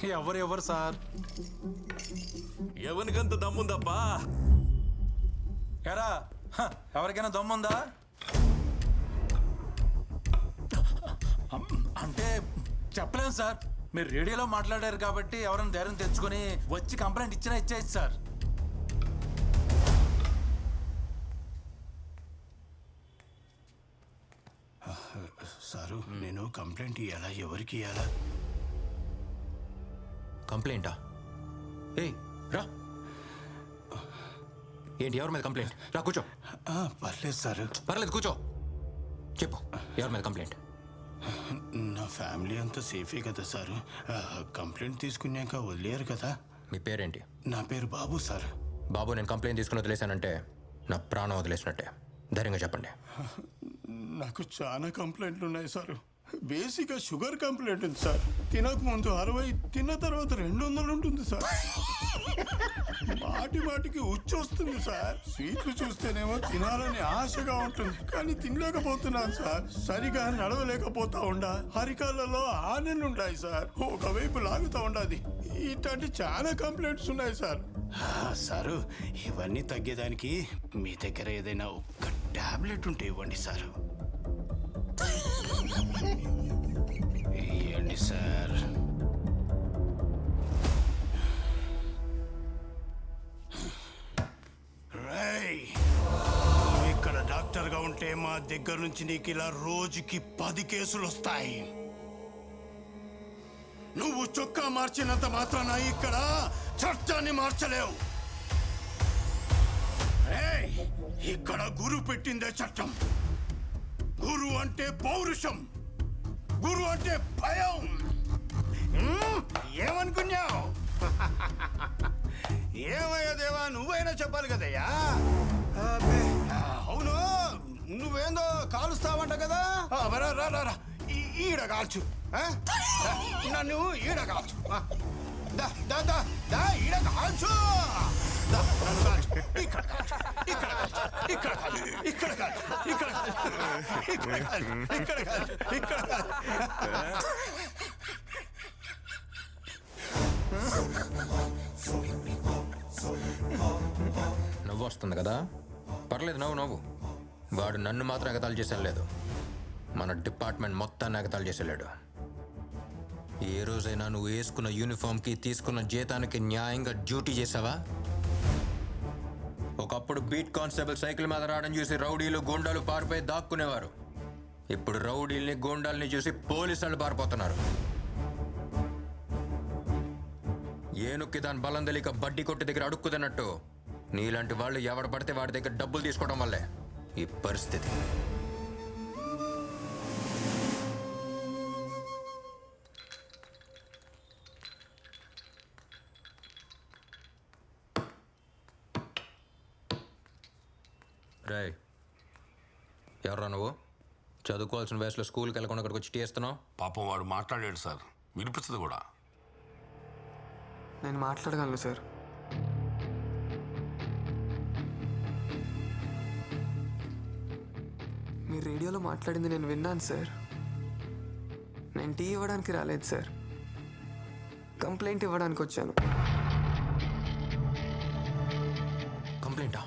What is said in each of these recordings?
ఎవరు సార్? ఎవరికంత దమ్ముందప్పా? ఎరా ఎవరికైనా దమ్ముందా? అంటే చెప్పలేను సార్. మీరు రేడియోలో మాట్లాడారు కాబట్టి ఎవరైనా ధైర్యం తెచ్చుకొని వచ్చి కంప్లైంట్ ఇచ్చినా ఇచ్చేయచ్చు సార్. సారు, నేను కంప్లైంట్ ఇవ్వాలా? ఎవరికి ఇవ్వాలా? కంప్లైంటా? ఏయ్ రా. ఏంటి, ఎవరి మీద కంప్లైంట్? రా కూర్చో. పర్లేదు సారు. పర్లేదు కూర్చో. చెప్పు, ఎవరి మీద కంప్లైంట్? నా ఫ్యామిలీ అంతా సేఫే కదా సారు. కంప్లైంట్ తీసుకున్నాక వదిలేరు కదా. మీ పేరేంటి? నా పేరు బాబు సార్. బాబు, నేను కంప్లైంట్ తీసుకుని వదిలేశానంటే నా ప్రాణం వదిలేసినట్టే. ధైర్యంగా చెప్పండి. నాకు చాలా కంప్లైంట్లు ఉన్నాయి సారు. బేసిక్గా షుగర్ కంప్లైంట్ ఉంది సార్. తినక ముందు 60, తిన్న తర్వాత 200 ఉంటుంది సార్. మాటికి ఉచ్చొస్తుంది సార్. స్వీట్లు చూస్తేనేమో తినాలని ఆశగా ఉంటుంది, కానీ తినలేకపోతున్నాను సార్. సరిగా నడవలేకపోతా ఉండా. అరికాళ్ళలో ఆనెలుంటాయి సార్. ఒకవైపు లాగుతా ఉండాది. ఇట్లాంటి చాలా కంప్లైంట్స్ ఉన్నాయి సార్. సారు, ఇవన్నీ తగ్గేదానికి మీ దగ్గర ఏదైనా ఒక్క టాబ్లెట్ ఉంటే ఇవ్వండి సారు. ఇవ్వండి సార్. ఇక్కడ డాక్టర్గా ఉంటే మా దగ్గర నుంచి నీకు ఇలా రోజుకి 10 కేసులు వస్తాయి. నువ్వు చొక్కా మార్చినంత మాత్రాన ఇక్కడ చట్టాన్ని మార్చలేవు. ఇక్కడ గురు పెట్టిందే చట్టం. గురు అంటే పౌరుషం, గురు అంటే భయం. ఏమనుకున్నావు? ఏమయ్యా దేవా, నువ్వైనా చెప్పాలి కదయ్యా. అవును, నువ్వేందో కాలుస్తావంట కదా. రా ఈడ కాల్చు. నన్ను ఈడ కాల్చు. ఈడ కాల్చు. ఇక్కడ కాల్చు, ఇక్కడ కాల్చు, ఇక్కడ కాల్చు, ఇక్కడ కాల్చు, ఇక్కడ కాల్చు, ఇక్కడ కాల్చు, ఇక్కడ కాల్చు. నవ్వు వస్తుంది కదా, పర్లేదు, నవ్వు. వాడు నన్ను మాత్రం ఎగతాళి చేసేం లేదు, మన డిపార్ట్మెంట్ మొత్తాన్ని ఎగతాళి చేసేలేడు. ఏ రోజైనా నువ్వు వేసుకున్న యూనిఫామ్కి తీసుకున్న జీతానికి న్యాయంగా డ్యూటీ చేసావా? ఒకప్పుడు బీట్ కానిస్టేబుల్ సైకిల్ మీద రావడం చూసి రౌడీలు గూండాలు పారిపోయి దాక్కునేవారు. ఇప్పుడు రౌడీల్ని గూండాల్ని చూసి పోలీసు వాళ్ళు పారిపోతున్నారు. ఏనుక్కి దాని బలం తెలియక బడ్డీ కొట్టి దగ్గర అడుక్కుతున్నట్టు నీలాంటి వాళ్ళు ఎవడ పడితే వాడి దగ్గర డబ్బులు తీసుకోవడం వల్లే ఈ పరిస్థితి. రేయ్, ఎవర్రా నువ్వు? చదువుకోవాల్సిన వయసులో స్కూల్కి వెళ్ళకుండా ఇక్కడికి వచ్చి టీ చేస్తున్నావు? పాపం వాడు మాట్లాడాడు సార్, వినిపించదు కూడా. నేను మాట్లాడగలను సార్. మీరు రేడియోలో మాట్లాడింది నేను విన్నాను సార్. నేను టీ ఇవ్వడానికి రాలేదు సార్, కంప్లైంట్ ఇవ్వడానికి వచ్చాను. కంప్లైంటా?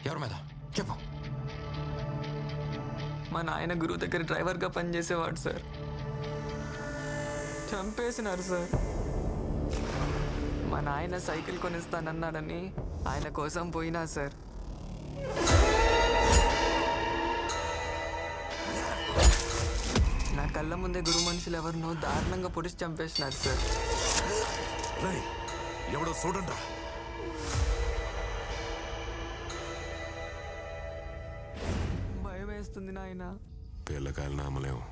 ఎవరి మీద చెప్పు. మా నాయన గురువు దగ్గర డ్రైవర్గా పనిచేసేవాడు సార్. చంపేసినారు సార్. మా నాయన సైకిల్ కొనిస్తానన్నాడని ఆయన కోసం పోయినా సార్. నా కళ్ళ ముందే గురు మనుషులు ఎవరినో దారుణంగా పొడిచి చంపేసినారు సార్. ఎవడో చూడండి. భయం వేస్తుంది నాయన. పిల్లకాయలు నామలేము.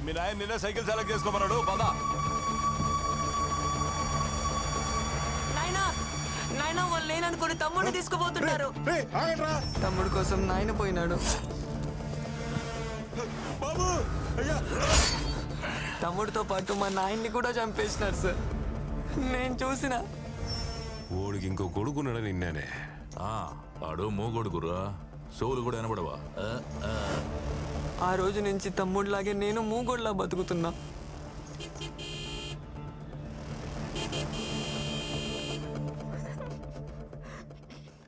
మీ నాయన నిన్నే సైకిల్ సెలెక్ట్ చేసుకోమన్నాడు. పదా నాయన వాళ్ళు లేననుకుని తమ్ముడిని తీసుకుపోతున్నారు. తమ్ముడు కోసం నాయన పోయినాడు. తమ్ముడితో పాటు మా నాయన్ని కూడా చంపేసినారు సార్. నేను చూసిన. ఓడికి ఇంకో కొడుకున్నాడు నిన్నేనే. ఆడు మూగొడుకురా, సోలు కూడా వినబడవా? ఆ రోజు నుంచి తమ్ముడిలాగే నేను మూగోడ్లా బతుకుతున్నా.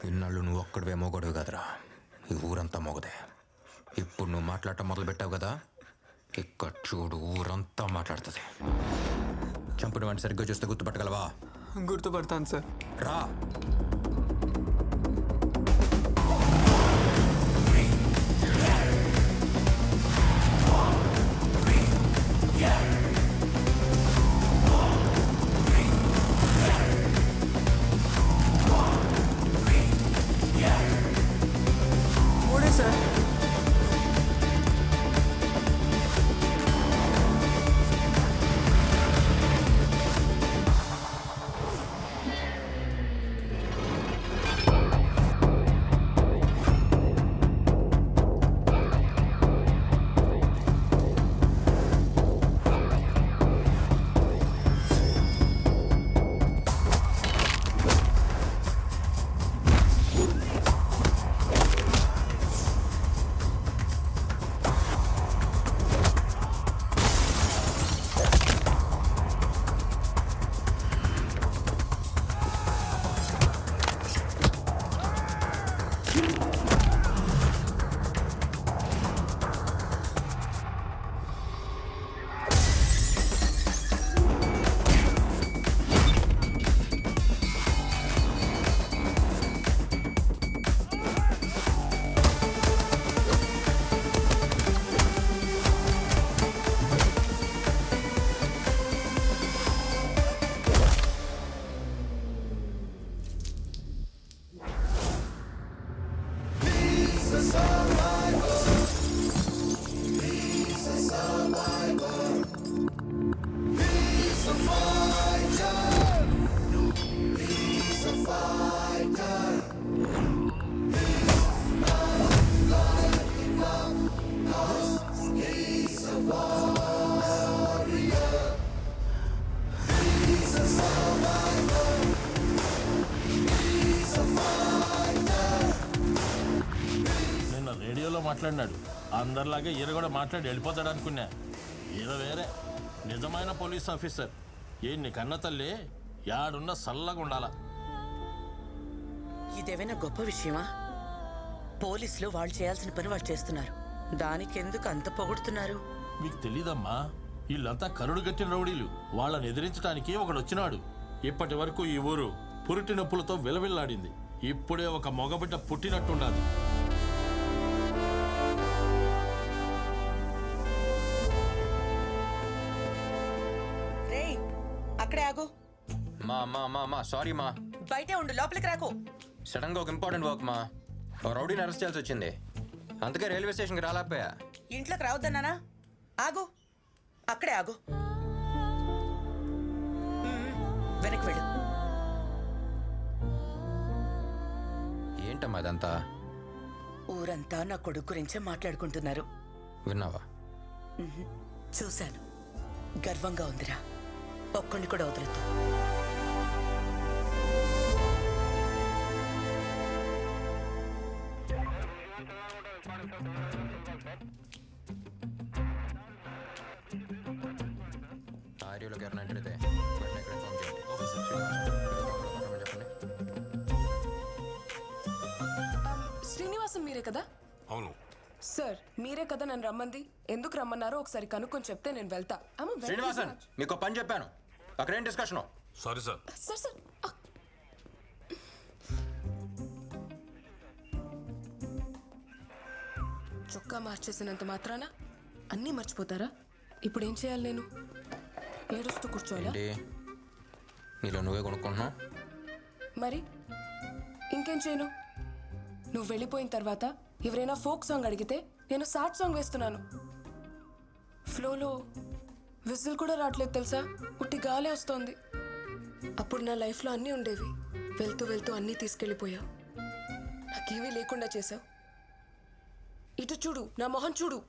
ఇన్నాళ్ళు నువ్వు ఒక్కడివే మోగొడవు కదరా, ఈ ఊరంతా మోగదే. ఇప్పుడు నువ్వు మాట్లాడటం మొదలు పెట్టావు కదా, ఇక్కడ చూడు ఊరంతా మాట్లాడుతుంది. చంపిన వాడిని సరిగ్గా చూస్తే గుర్తుపట్టగలవా? గుర్తుపడతాను సార్. రా. మూడే సార్. మాట్లాడినాడు. అందరిలాగే ఈయన కూడా మాట్లాడి వెళ్ళిపోతాడు అనుకున్నా. ఈయన వేరే నిజమైన పోలీస్ ఆఫీసర్. ఈయన్ని కన్న తల్లి యాడున్న సల్లగా ఉండాల. ఇదేమైనా గొప్ప విషయమా? పోలీసులు వాళ్ళు చేయాల్సిన పని వాళ్ళు చేస్తున్నారు. దానికి ఎందుకు అంత పొగుడుతున్నారు? మీకు తెలీదమ్మా, వీళ్ళంతా కరుడు గట్టిన రౌడీలు. వాళ్ళని ఎదిరించడానికి ఒకడు వచ్చినాడు. ఇప్పటి వరకు ఈ ఊరు పురిటి నొప్పులతో విలవిల్లాడింది. ఇప్పుడే ఒక మగబిడ్డ పుట్టినట్టుండాలి. అక్కడే ఆగు. మా సారీ మా. బయటే ఉండు, లోపలికి రాకు. సడన్ గా ఒక ఇంపార్టెంట్ వర్క్ మా. రౌడీని అరెస్ట్ చేయాల్సి వచ్చింది, అందుకే రైల్వే స్టేషన్కి రాలేకపోయా. ఇంట్లోకి రావద్దన్నానా? ఆగు, అక్కడే ఆగు. వెనక్కి వెళ్ళు. ఏంటమ్మా ఇదంతా? ఊరంతా నా కొడుకు గురించే మాట్లాడుకుంటున్నారు. విన్నావా? చూశాను. గర్వంగా ఉందిరా. ఒక్కడిని కూడా వదలొద్దు. ఆర్యూలోకి ఎవరైనా ఎంటర్ అయితే ఇన్ఫార్మ్ చేయండి. చెప్పండి. శ్రీనివాసం మీరే కదా? అవును సార్, మీరే కదా నన్ను రమ్మంది. ఎందుకు రమ్మన్నారో ఒకసారి కనుక్కొని చెప్తే నేను వెళ్తా. శ్రీనివాసన్, మీకు పని చెప్పాను, అక్కడేం discussion? Sorry sir. Sir sir చొక్కా మార్చేసినంత మాత్రాన అన్నీ మర్చిపోతారా? ఇప్పుడు ఏం చేయాలి నేను? ఏడుస్తూ కూర్చోవాలా? నీలో నువ్వే కొనుక్కుంటున్నావు మరి ఇంకేం చేయను? నువ్వు వెళ్ళిపోయిన తర్వాత ఎవరైనా ఫోక్ సాంగ్ అడిగితే నేను సాడ్ సాంగ్ వేస్తున్నాను. ఫ్లోలో విజిల్ కూడా రావట్లేదు తెలుసా, ఉట్టి గాలే వస్తోంది. అప్పుడు నా లైఫ్లో అన్నీ ఉండేవి. వెళ్తూ వెళ్తూ అన్నీ తీసుకెళ్ళిపోయావు. నాకేమీ లేకుండా చేసావు. ఇటు చూడు, నా మొహం చూడు.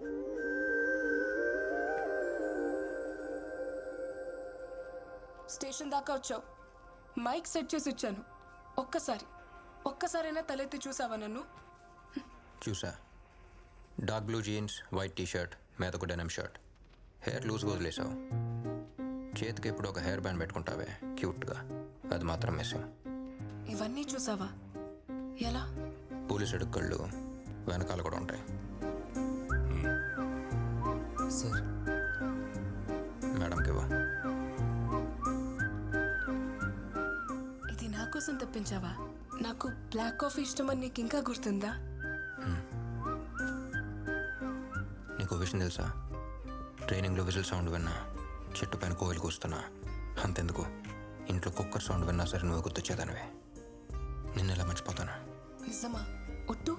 స్టేషన్ దాకా వచ్చావు, మైక్ సెట్ చేసి ఇచ్చాను. ఒక్కసారైనా తలెత్తి చూసావా నన్ను? చూసా. Dark blue jeans, white T shirt, మీద ఒక డెనిమ్ షర్ట్, హెయిర్ లూజ్గా వదిలేసావు. చేతికి ఇప్పుడు ఒక హెయిర్ బ్యాండ్ పెట్టుకుంటావే క్యూట్గా, అది మాత్రం మిస్సింగ్. ఇవన్నీ చూసావా? ఎలా? పోలీసు కళ్ళు వెనకాల కూడా ఉంటాయి. సార్ మేడంకి ఇవ్వ. ఇది నా కోసం తెప్పించావా? నాకు బ్లాక్ కాఫీ ఇష్టమని నీకు ఇంకా గుర్తుందా? నీకు విషయం తెలుసా? ట్రైనింగ్లో విజిల్ సౌండ్ విన్నా చెట్టు పైన కోయిలు కూస్తున్నా. అంతెందుకు, ఇంట్లో కుక్కర్ సౌండ్ విన్నా సరే నువ్వు గుర్తొచ్చేదానివే. నిన్న ఎలా మర్చిపోతాను? నిజమా? ఒట్టు?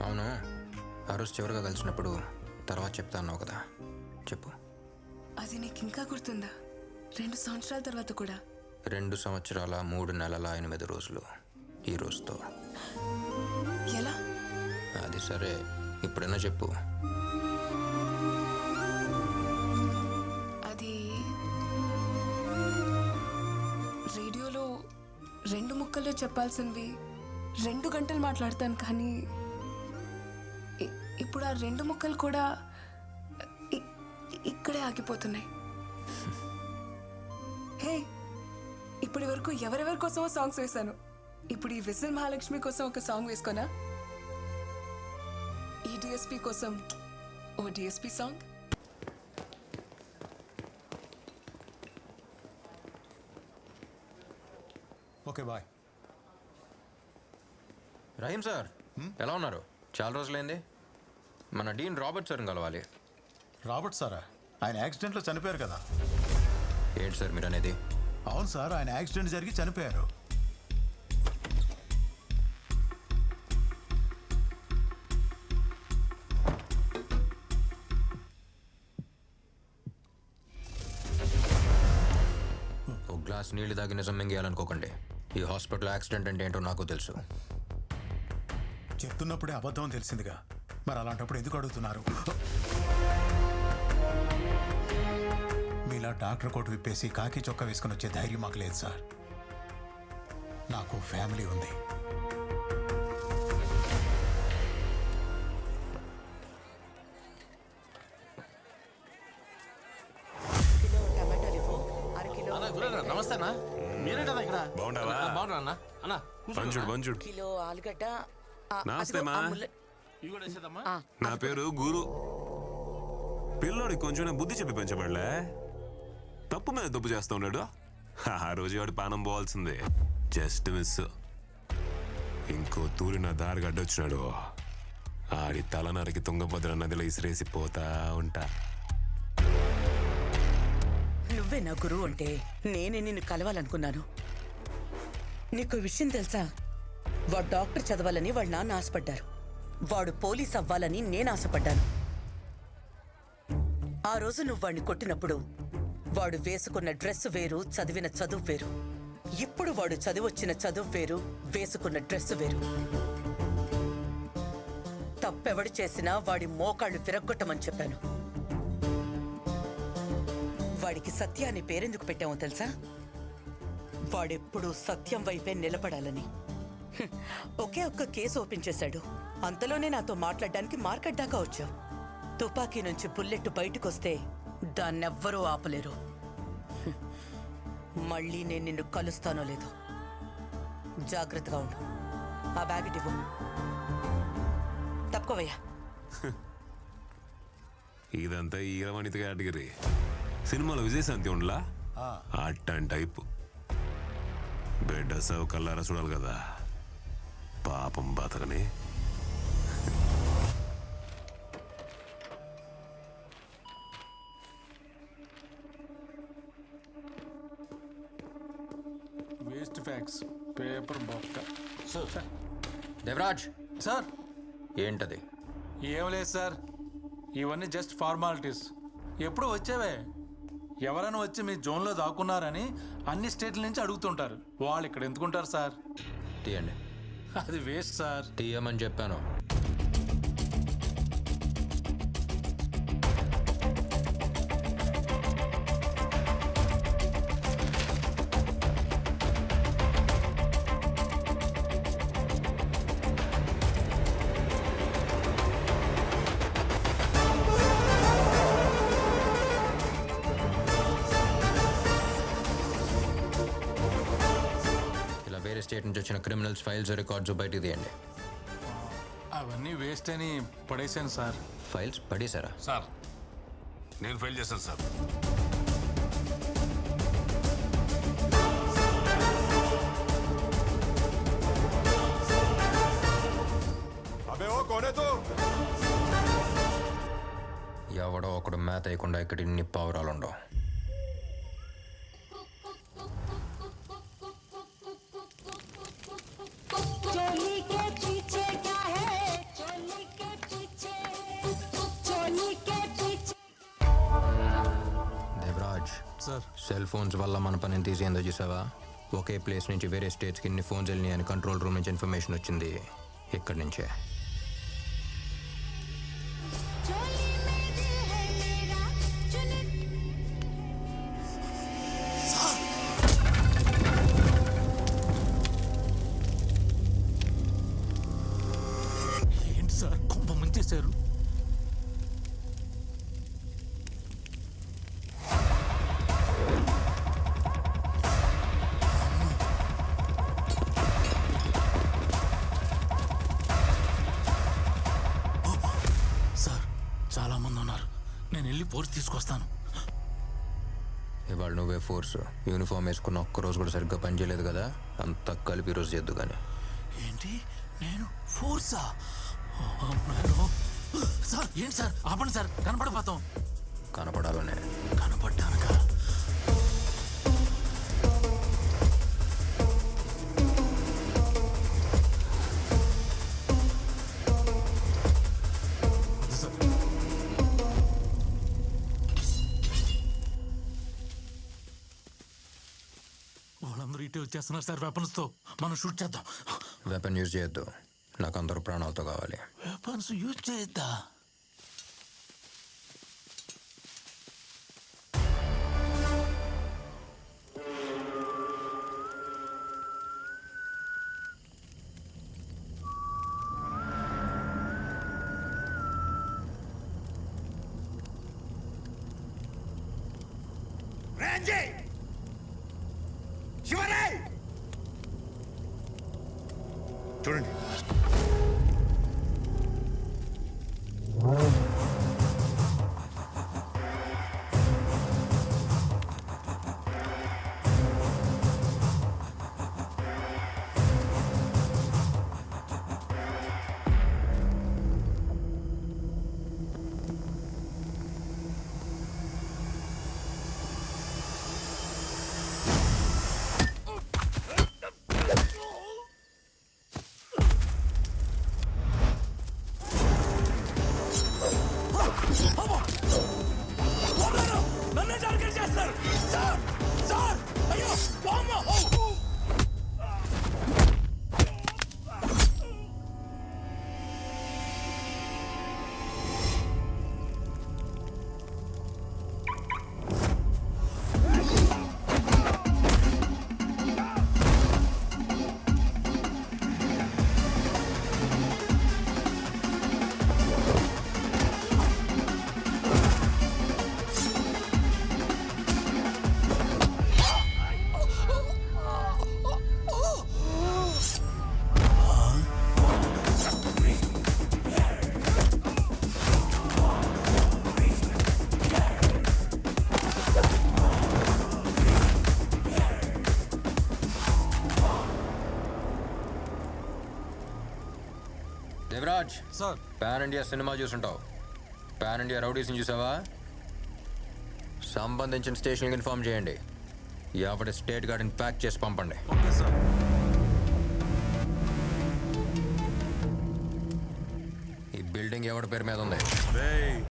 అవును, ఆ రోజు చివరిగా కలిసినప్పుడు తర్వాత చెప్తా అన్నావు కదా, చెప్పు. అది నీకు ఇంకా గుర్తుందా? 2 సంవత్సరాల తర్వాత కూడా. 2 సంవత్సరాల 3 నెలల 8 రోజులు ఈ రోజుతో. ఎలా? అది సరే, ఇప్పుడైనా చెప్పు. అది రేడియోలో 2 ముక్కల్లో చెప్పాల్సినవి 2 గంటలు మాట్లాడతాను, కానీ ఇప్పుడు ఆ 2 ముక్కలు కూడా ఇక్కడే ఆగిపోతున్నాయి. హే, ఇప్పటి వరకు ఎవరెవరి కోసమో సాంగ్స్ వేశాను. ఇప్పుడు ఈ విజిల్ మహాలక్ష్మి కోసం ఒక సాంగ్ వేసుకోనా? ఈ డిఎస్పీ కోసం ఓ DSP song. Okay bye. Rahim sir ఎలా ఉన్నారు? చాలా రోజులైంది. మన డీన్ రాబర్ట్ సార్ని కలవాలి. రాబర్ట్ సారా? ఆయన యాక్సిడెంట్లో చనిపోయారు కదా. ఏంటి సార్ మీరు అనేది? అవును సార్, ఆయన యాక్సిడెంట్ జరిగి చనిపోయారు. ఒక గ్లాస్ నీళ్లు తాగి నిజం మింగేయాలనుకోకండి. ఈ హాస్పిటల్ యాక్సిడెంట్ అంటే ఏంటో నాకు తెలుసు. చెప్తున్నప్పుడే అబద్ధం అని తెలిసిందిగా, మరి అలాంటప్పుడు ఎందుకు అడుగుతున్నారు? మీలా డాక్టర్ కోట్ విప్పేసి కాకి చొక్కా వేసుకుని వచ్చే ధైర్యం మాకు లేదు సార్. నాకు ఫ్యామిలీ ఉంది. కిలో టమాటాలు ఇవ్వు, 1/2 కిలో అన్నా గురేనా, నమస్తే అన్న. మీరేంటన్నా ఇక్కడ? బాగుంటావా? బాగున్నా అన్న. అన్న బంజుడు బంజుడు. కిలో ఆలుగడ్డ. నమస్తే మా. ఇవి కూడా వేసేదమ్మా. నా పేరు గురు. పిల్లోడికి కొంచెం బుద్ధి చెప్పి పెంచబడలే, తప్పు మీద తప్పు చేస్తా ఉన్నాడు. ఆ రోజు వాడు పానం పోవాల్సిందే, జస్ట్ మిస్. ఇంకో తూరి నా దారి గడ్డొచ్చినాడు. ఆడి తలనరికి తుంగభద్ర నదిలో ఇసిరేసి పోతా ఉంటా. నువ్వే నా గురువు అంటే నేనే నిన్ను కలవాలనుకున్నాను. నీకు విషయం తెలుసా? వాడు డాక్టర్ చదవాలని వాళ్ళ నాన్న ఆశపడ్డారు. వాడు పోలీస్ అవ్వాలని నేను ఆశపడ్డాను. ఆ రోజు నువ్వు వాడిని కొట్టినప్పుడు వాడు వేసుకున్న డ్రెస్ వేరు, చదివిన చదువు వేరు. ఇప్పుడు వాడు చదివొచ్చిన చదువు వేరు, వేసుకున్న డ్రెస్ వేరు. తప్పెవడు చేసినా వాడి మోకాళ్ళు విరగ్గొట్టమని చెప్పాను. వాడికి సత్య అనే పేరెందుకు పెట్టామో తెలుసా? వాడెప్పుడూ సత్యం వైపే నిలబడాలని. ఒకే ఒక్క కేసు ఓపెన్ చేశాడు. అంతలోనే నాతో మాట్లాడడానికి మార్కెట్ దాకా వచ్చావు. తుపాకీ నుంచి బుల్లెట్ బయటకొస్తే దాన్నెవ్వరూ ఆపలేరు. మళ్ళీ నేను నిన్ను కలుస్తానో లేదో జాగ్రత్తగా ఉండు. ఆ బ్యాగ్ ఇవ్వు. తప్పుకోవయ్యా. ఇదంతా ఈరవణిత కేటగిరీ. సినిమాలో విజయశాంతి ఉండలా అట్టని టైపు. బిడ్డ సవ్ కల్లారా చూడాలి కదా, పాపం బతకని. వేస్ట్ ఫ్యాక్స్, పేపర్ బొక్క. దేవరాజ్ సార్ ఏంటది? ఏం లేదు సార్, ఇవన్నీ జస్ట్ ఫార్మాలిటీస్. ఎప్పుడు వచ్చేవే. ఎవరైనా వచ్చి మీ జోన్లో దాక్కున్నారని అన్ని స్టేట్ల నుంచి అడుగుతుంటారు. వాళ్ళు ఇక్కడ ఎందుకుంటారు సార్? తీయండి. అది వేస్ట్ సార్. తీయమని చెప్పాను. స్టేట్ నుంచి వచ్చిన క్రిమినల్స్ ఫైల్స్ రికార్డ్స్ బయటికి తీయండి. అవన్నీ వేస్ట్ అని పడేశాను సార్. ఫైల్స్ పడేశారా? సార్ నేను ఫైల్ చేశాను సార్. ఎవడో ఒకడు మ్యాథ్ అయ్యకుండా ఇక్కడ ఇన్ని పావురాలు ఉండవు. దేవరాజ్ సార్ సెల్ ఫోన్స్ వల్ల మన పనిని తీసేందో చూసావా? ఒకే ప్లేస్ నుంచి వేరే స్టేట్స్కి ఇన్ని ఫోన్స్ వెళ్ళినాయి అని కంట్రోల్ రూమ్ నుంచి ఇన్ఫర్మేషన్ వచ్చింది ఇక్కడి నుంచే. ఏంటి సార్ కొంప ముంచేశారు? సార్ చాలా మంది ఉన్నారు, నేను వెళ్ళి ఫోర్స్ తీసుకొస్తాను. ఇవాళ నువ్వే ఫోర్స్. యూనిఫామ్ వేసుకున్న ఒక్కరోజు కూడా సరిగ్గా పనిచేయలేదు కదా, అంతా కలిపి రోజు చేద్దు కానీ. ఏంటి నేను ఫోర్సా? సార్ ఏంటి సార్ ఆపండి సార్, కనపడిపోతాం. కనపడాలనే కనపడ్డానుక వాళ్ళందరూ ఇటే వచ్చేస్తున్నారు సార్ వెపన్స్తో. మనం షూట్ చేద్దాం. వెపన్ యూజ్ చేయొద్దు, నాకు అందరూ ప్రాణాలతో కావాలి. వెపన్స్ యూజ్ చేయొద్దా? చూడండి నన్నే టార్గెట్ చేస్తారు సార్. సార్ అయ్యో బామ్మ. Devaraj sir pan India cinema చూసుంటావు. పాన్ ఇండియా రౌడీస్ని చూసావా? సంబంధించిన స్టేషన్కి ఇన్ఫార్మ్ చేయండి. ఎవరి స్టేట్ గార్డ్ని ప్యాక్ చేసి పంపండి. Okay sir. ఈ బిల్డింగ్ ఎవరి పేరు మీద ఉంది? రేయ్